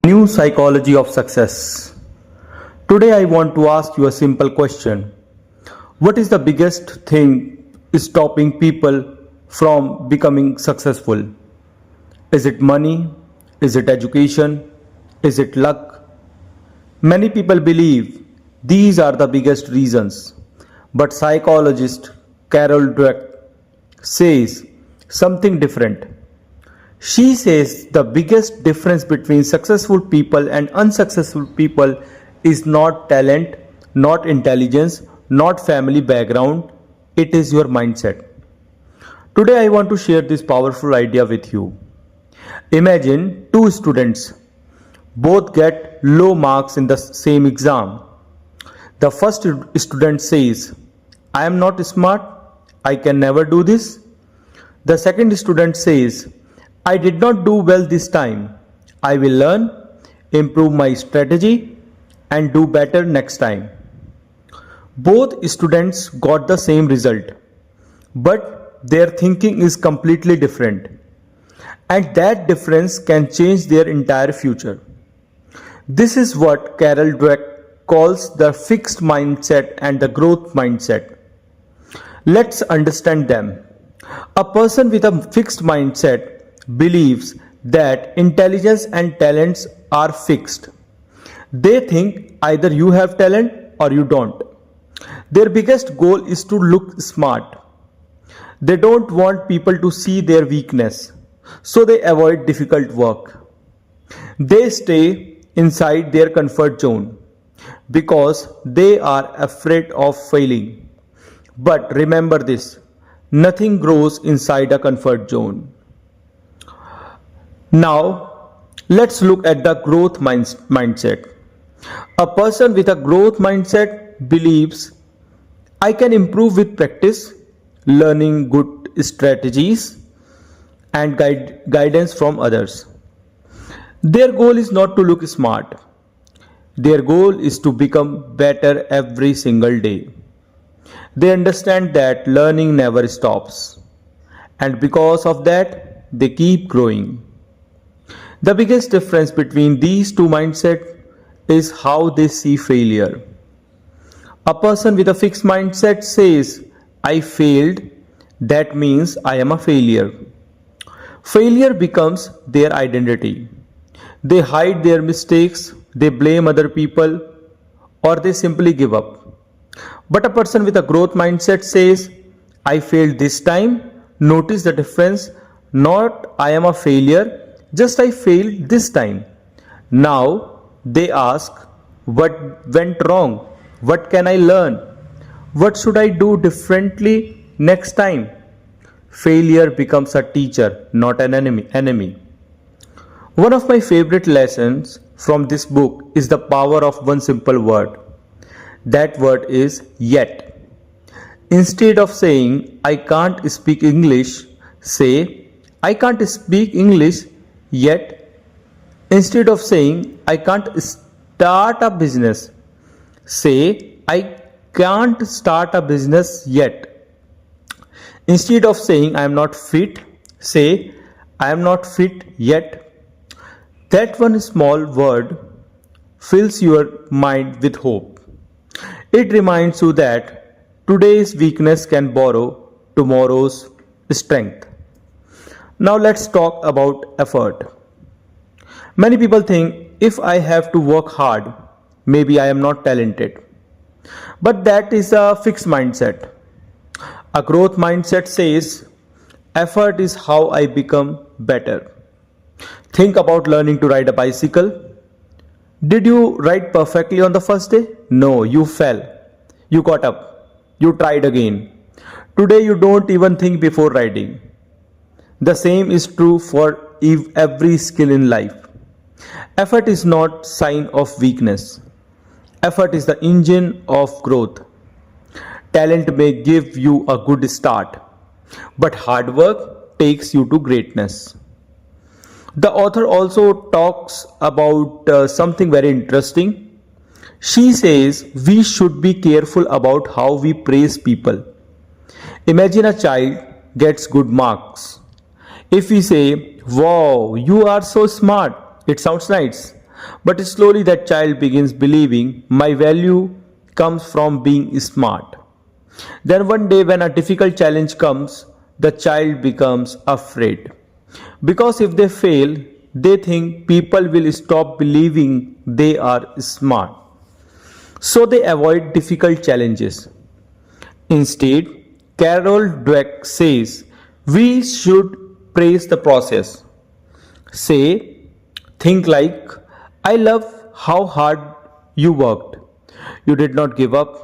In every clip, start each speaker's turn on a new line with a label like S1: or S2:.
S1: New psychology of success. Today I want to ask you a simple question. What is the biggest thing stopping people from becoming successful? Is it money? Is it education? Is it luck? Many people believe these are the biggest reasons. But psychologist Carol Dweck says something different. She says the biggest difference between successful people and unsuccessful people is not talent, not intelligence, not family background, it is your mindset. Today I want to share this powerful idea with you. Imagine two students, both get low marks in the same exam. The first student says, I am not smart, I can never do this. The second student says, I did not do well this time. I will learn, improve my strategy, and do better next time. Both students got the same result, but their thinking is completely different. And that difference can change their entire future. This is what Carol Dweck calls the fixed mindset and the growth mindset. Let's understand them. A person with a fixed mindset believes that intelligence and talents are fixed. They think either you have talent or you don't. Their biggest goal is to look smart. They don't want people to see their weakness, so they avoid difficult work. They stay inside their comfort zone because they are afraid of failing. But remember this, nothing grows inside a comfort zone. Now, let's look at the growth mindset. A person with a growth mindset believes, I can improve with practice, learning good strategies, and guidance from others. Their goal is not to look smart. Their goal is to become better every single day. They understand that learning never stops. And because of that, they keep growing. The biggest difference between these two mindsets is how they see failure. A person with a fixed mindset says, I failed, that means I am a failure. Failure becomes their identity. They hide their mistakes, they blame other people, or they simply give up. But a person with a growth mindset says, I failed this time, notice the difference, not I am a failure, just I failed this time. Now they ask, what went wrong? What can I learn? What should I do differently next time? Failure becomes a teacher, not an enemy. One of my favorite lessons from this book is the power of one simple word. That word is yet. Instead of saying, I can't speak English, say, I can't speak English yet. Instead of saying, I can't start a business, say, I can't start a business yet. Instead of saying, I am not fit, say, I am not fit yet. That one small word fills your mind with hope. It reminds you that today's weakness can borrow tomorrow's strength. Now let's talk about effort. Many people think if I have to work hard, maybe I am not talented. But that is a fixed mindset. A growth mindset says, effort is how I become better. Think about learning to ride a bicycle. Did you ride perfectly on the first day? No, you fell. You got up. You tried again. Today you don't even think before riding. The same is true for every skill in life. Effort is not sign of weakness. Effort is the engine of growth. Talent may give you a good start, but hard work takes you to greatness. The author also talks about something very interesting. She says we should be careful about how we praise people. Imagine a child gets good marks. If we say, wow, you are so smart, it sounds nice. But slowly that child begins believing my value comes from being smart. Then one day, when a difficult challenge comes, the child becomes afraid. Because if they fail, they think people will stop believing they are smart. So they avoid difficult challenges. Instead, Carol Dweck says we should praise the process. Say, think like, I love how hard you worked. You did not give up.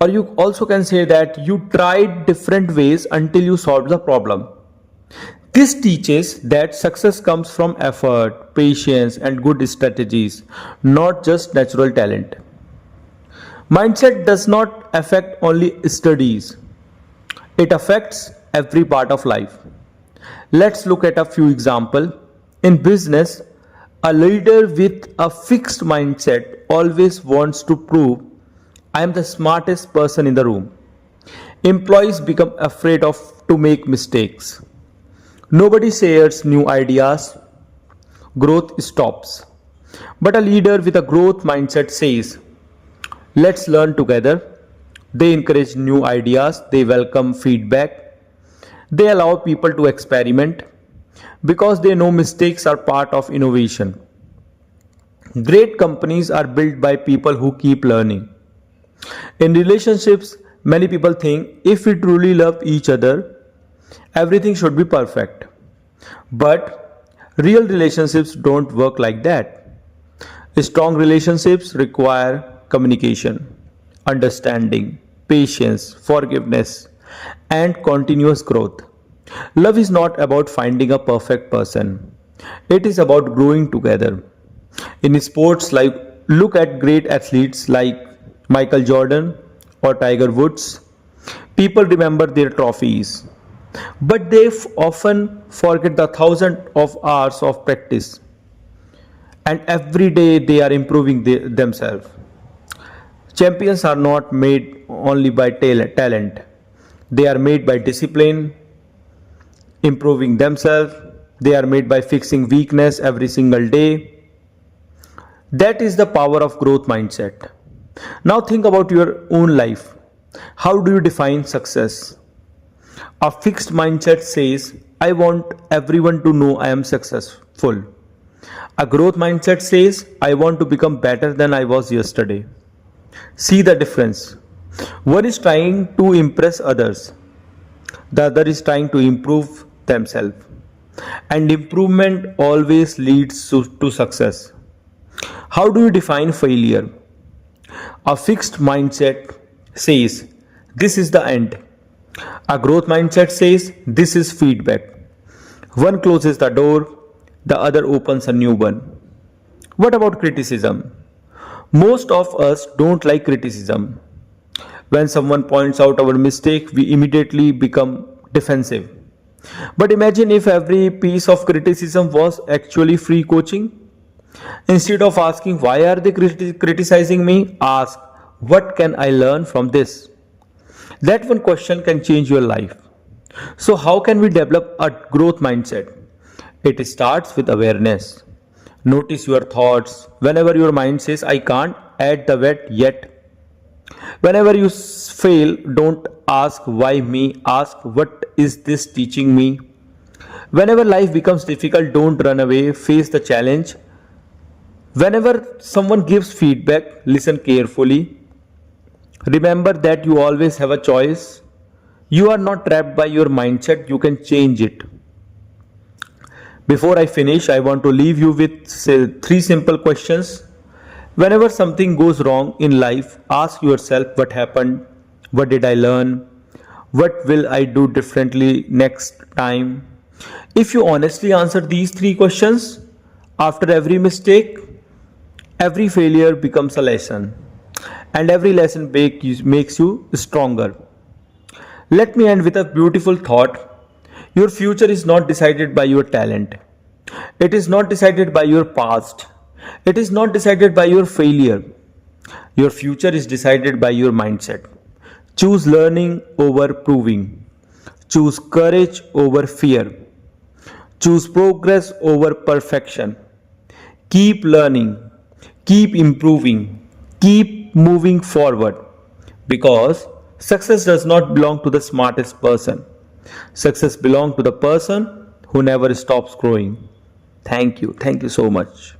S1: Or you also can say that you tried different ways until you solved the problem. This teaches that success comes from effort, patience, and good strategies, not just natural talent. Mindset does not affect only studies, it affects every part of life. Let's look at a few examples. In business, a leader with a fixed mindset always wants to prove I am the smartest person in the room. Employees become afraid of to make mistakes. Nobody shares new ideas, growth stops. But a leader with a growth mindset says, let's learn together. They encourage new ideas, they welcome feedback, they allow people to experiment because they know mistakes are part of innovation. Great companies are built by people who keep learning. In relationships, many people think if we truly love each other, everything should be perfect. But real relationships don't work like that. Strong relationships require communication, understanding, patience, forgiveness, and continuous growth. Love is not about finding a perfect person. It is about growing together. In sports, like look at great athletes like Michael Jordan or Tiger Woods. People remember their trophies, but they often forget the thousands of hours of practice, and every day they are improving themselves. Champions are not made only by talent, they are made by discipline, improving themselves, they are made by fixing weakness every single day. That is the power of growth mindset. Now think about your own life. How do you define success? A fixed mindset says, I want everyone to know I am successful. A growth mindset says, I want to become better than I was yesterday. See the difference. One is trying to impress others, the other is trying to improve themselves. And improvement always leads to success. How do you define failure? A fixed mindset says, this is the end. A growth mindset says, this is feedback. One closes the door, the other opens a new one. What about criticism? Most of us don't like criticism. When someone points out our mistake, we immediately become defensive. But imagine if every piece of criticism was actually free coaching. Instead of asking, why are they criticizing me? Ask, what can I learn from this? That one question can change your life. So, how can we develop a growth mindset? It starts with awareness. Notice your thoughts. Whenever your mind says, I can't, add the word yet. Whenever you fail, don't ask why me, ask what is this teaching me. Whenever life becomes difficult, don't run away, face the challenge. Whenever someone gives feedback, listen carefully. Remember that you always have a choice. You are not trapped by your mindset, you can change it. Before I finish, I want to leave you with three simple questions. Whenever something goes wrong in life, ask yourself what happened, what did I learn, what will I do differently next time. If you honestly answer these three questions, after every mistake, every failure becomes a lesson, and every lesson makes you stronger. Let me end with a beautiful thought. Your future is not decided by your talent. It is not decided by your past. It is not decided by your failure. Your future is decided by your mindset. Choose learning over proving. Choose courage over fear. Choose progress over perfection. Keep learning, keep improving, keep moving forward because success does not belong to the smartest person. Success belongs to the person who never stops growing. Thank you. Thank you so much.